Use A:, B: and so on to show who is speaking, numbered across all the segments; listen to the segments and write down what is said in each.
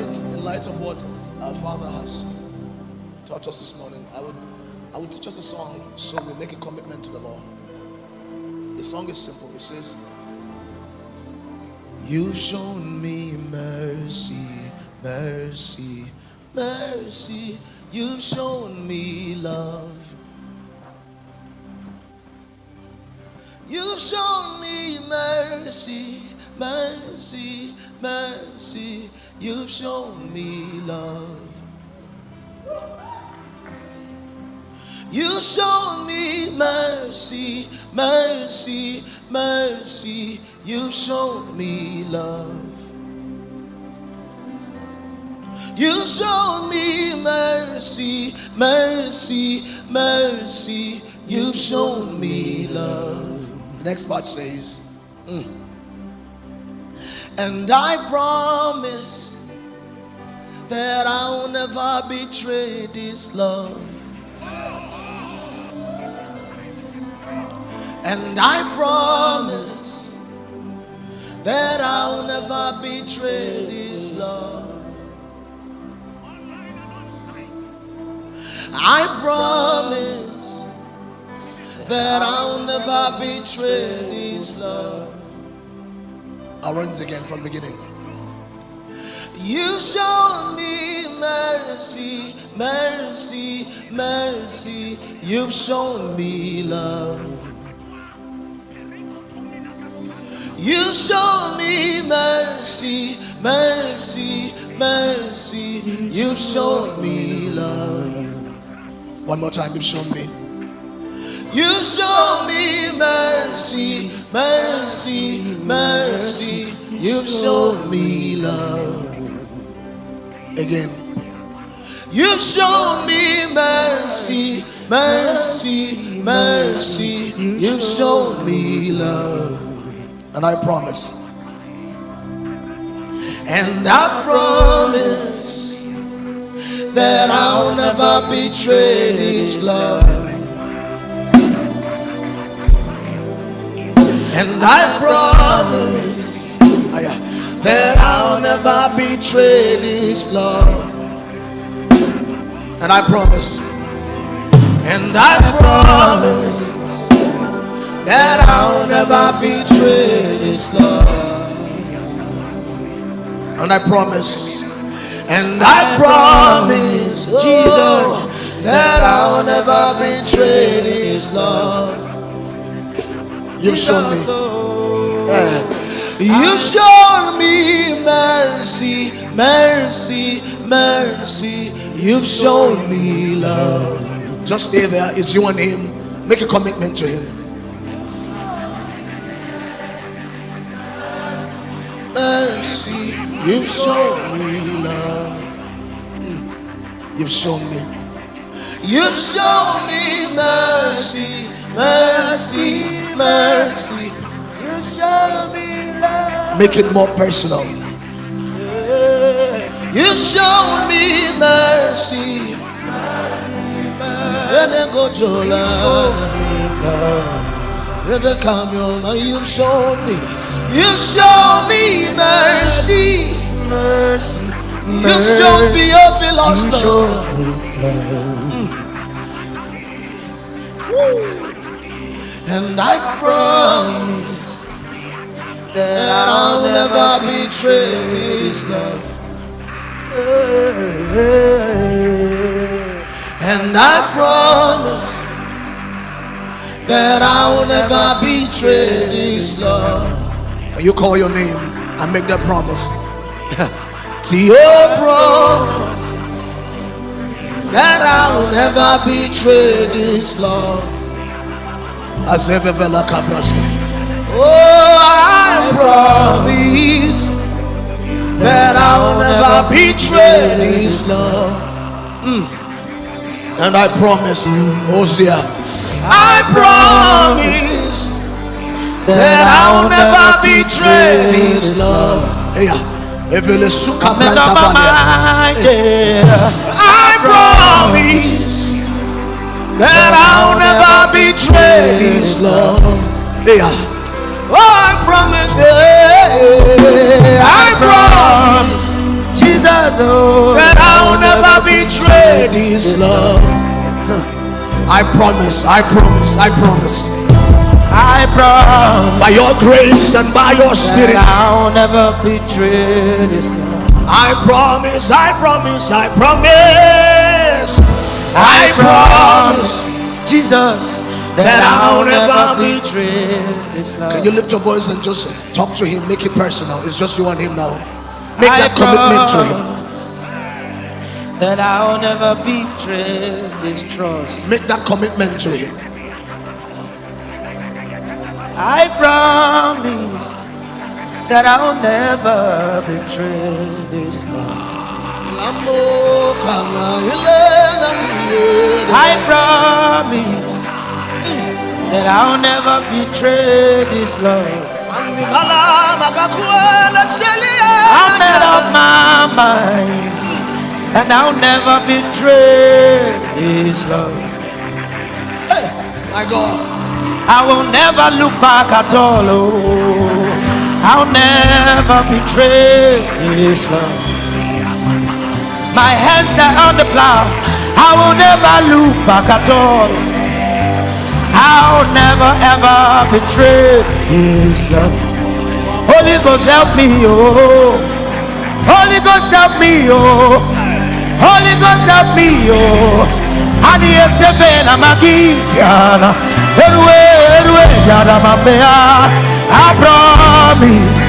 A: light of what our Father has taught us this morning, I would teach us a song so we make a commitment to the Lord. The song is simple. It says, "You've shown me mercy, mercy, mercy. You've shown me love. You've shown me mercy, mercy, mercy. You've shown me love. You've shown me mercy, mercy, mercy. You've shown me love. You've shown me mercy, mercy, mercy. You've shown me love." The next part says, "And I promise that I'll never betray this love. And I promise that I'll never betray this love. I promise that I'll never betray this love." I'll run it again from the beginning. "You've shown me mercy, mercy, mercy. You've shown me love. You've shown me mercy, mercy, mercy. You've shown me love." One more time, you've shown me. "You've shown me mercy, mercy, mercy. You've shown me love." Again. "You've shown me mercy, mercy, mercy. You've shown me love. And I promise. And I promise that I'll never betray this love. And I promise that I'll never betray this love. And I promise. And I promise that I'll never betray this love. And I promise. And I promise, Jesus, that I'll never betray this love. You've shown me. You've shown me mercy, mercy, mercy. You've shown me love. Just stay there. It's you and him. Make a commitment to him. Mercy, you've shown me love. You've shown me. You've shown me mercy, mercy, mercy. You show me love. Make it more personal. You show me mercy, mercy, mercy. You show me love. You've shown me. You've shown me mercy, mercy. You've shown Theophilus Sunday. And I promise that I'll never betray this love. And I promise that I'll never betray this love. You call your name and make that promise. See your promise that I'll never betray this love. As if ever like a person. Oh, I promise that I'll never betray this love. And I promise, Hosea, I promise that I'll never betray this love. Evangelist Lawrence Oyor. I promise that I'll never betray this love. Oh, I promise, I promise, Jesus, that I'll never betray this love. I promise, I promise, I promise.
B: I promise.
A: By your grace and by your spirit,
B: I'll never betray this love.
A: I promise, I promise, I promise. I promise,
B: Jesus, that I'll never betray this love.
A: Can you lift your voice and just talk to him? Make it personal. It's just you and him now. Make that commitment to him.
B: That I'll never betray this trust.
A: Make that commitment to him.
B: I promise that I'll never betray this love. I promise that I'll never betray this love. I'm made up my mind, and I'll never betray this love.
A: Hey, my God,
B: I will never look back at all. Oh, I'll never betray this love. My hands are on the plow. I will never look back at all. I'll never ever betray this love. Holy Ghost help me, oh. Holy Ghost help me, oh. Holy Ghost help me, oh. I promise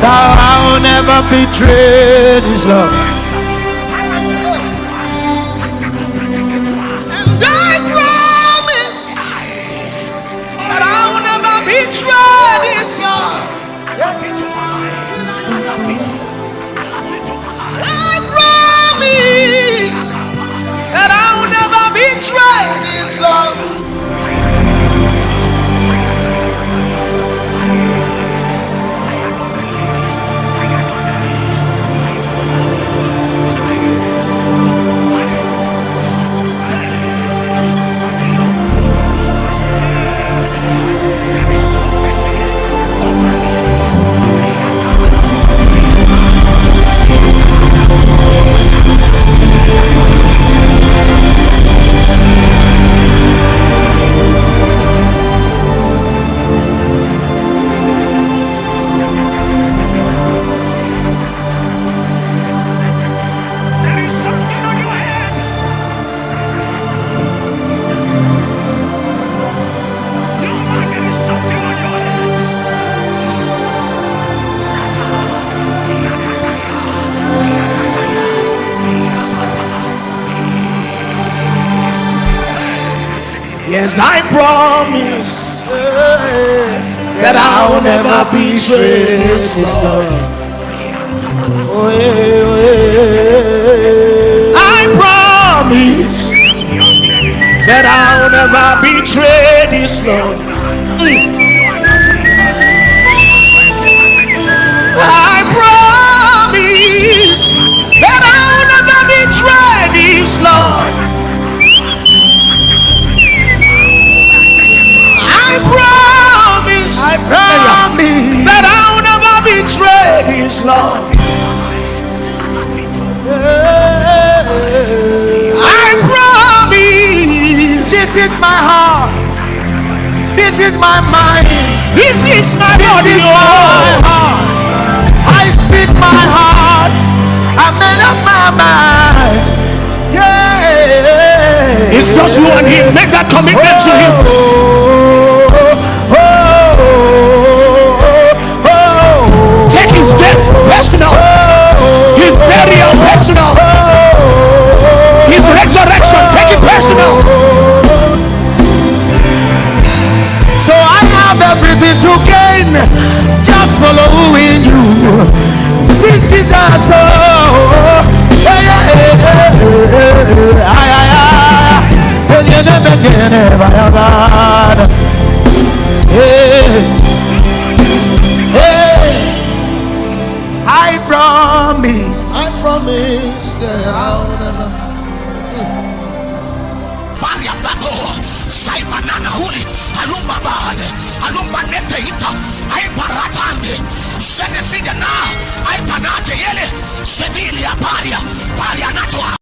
B: that I'll never betray this love.
A: and I promise that I'll never betray this love. I promise that I'll never betray this love. Yes, I promise that I'll never betray this love. I promise that I'll never betray this love. I promise that I'll never betray this love. I promise that I'll never betray this love. I promise.
B: This is my heart. This is my mind.
A: This is my
B: This
A: body.
B: is my heart. I speak my heart. I made up my mind. Yeah.
A: It's just you and him. Make that commitment to him. Take his death personal. His burial personal. His resurrection. Take it personal.
B: So I have everything to gain, just following you. This is our soul.
A: I promise that I'll never. Sevilia Paria.